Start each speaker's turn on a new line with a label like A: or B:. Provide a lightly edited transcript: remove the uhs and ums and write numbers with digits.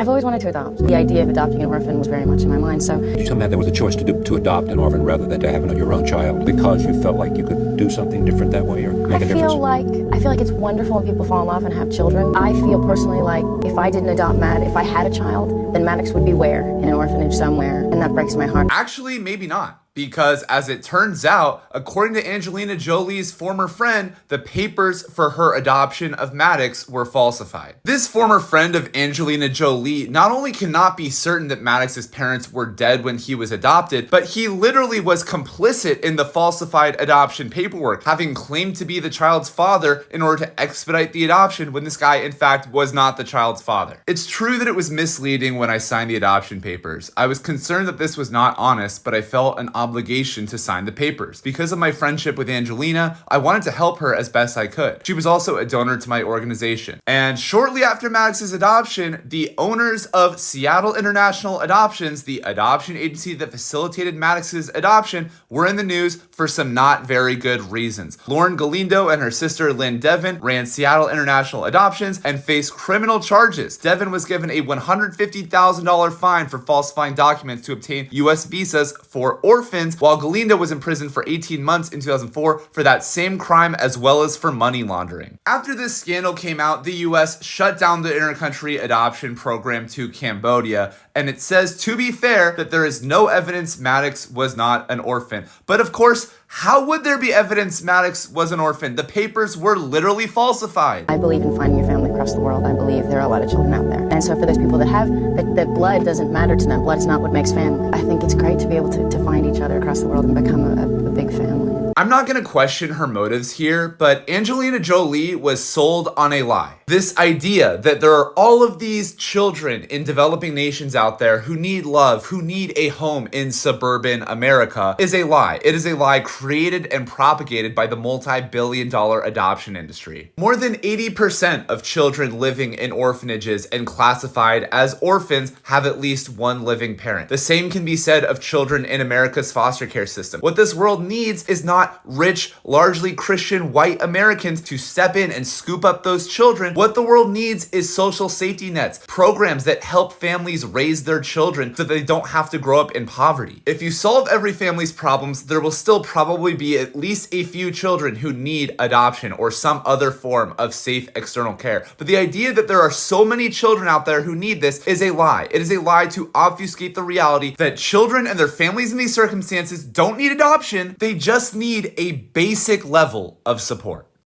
A: I've always wanted to adopt. The idea of adopting an orphan was very much in my mind, so...
B: Did you tell me that there was a choice to adopt an orphan rather than to have your own child because you felt like you could do something different that way or make a difference?
A: I feel like it's wonderful when people fall in love and have children. I feel personally like if I didn't adopt Matt, if I had a child, then Maddox would be where? In an orphanage somewhere, and that breaks my heart.
C: Actually, maybe not. Because as it turns out, according to Angelina Jolie's former friend, the papers for her adoption of Maddox were falsified. This former friend of Angelina Jolie not only cannot be certain that Maddox's parents were dead when he was adopted, but he literally was complicit in the falsified adoption paperwork, having claimed to be the child's father in order to expedite the adoption when this guy in fact was not the child's father. It's true that it was misleading when I signed the adoption papers. I was concerned that this was not honest, but I felt an obligation to sign the papers. Because of my friendship with Angelina, I wanted to help her as best I could. She was also a donor to my organization. And shortly after Maddox's adoption, the owners of Seattle International Adoptions, the adoption agency that facilitated Maddox's adoption, were in the news for some not very good reasons. Lauren Galindo and her sister Lynn Devon ran Seattle International Adoptions and faced criminal charges. Devon was given a $150,000 fine for falsifying documents to obtain U.S. visas for orphans, while Galindo was imprisoned for 18 months in 2004 for that same crime as well as for money laundering. After this scandal came out, the US shut down the intercountry adoption program to Cambodia, and it says, to be fair, that there is no evidence Maddox was not an orphan. But of course, how would there be evidence Maddox was an orphan? The papers were literally falsified.
A: I believe in finding your family across the world. I believe there are a lot of children out there. And so for those people that have, that blood doesn't matter to them, blood's not what makes family. I think it's great to be able to find each other across the world and become a big family.
C: I'm not going to question her motives here, but Angelina Jolie was sold on a lie. This idea that there are all of these children in developing nations out there who need love, who need a home in suburban America is a lie. It is a lie created and propagated by the multi-billion-dollar adoption industry. More than 80% of children living in orphanages and classified as orphans have at least one living parent. The same can be said of children in America's foster care system. What this world needs is not rich, largely Christian white Americans to step in and scoop up those children. What the world needs is social safety nets, programs that help families raise their children so that they don't have to grow up in poverty. If you solve every family's problems, there will still probably be at least a few children who need adoption or some other form of safe external care. But the idea that there are so many children out there who need this is a lie. It is a lie to obfuscate the reality that children and their families in these circumstances don't need adoption. They just need a basic level of support.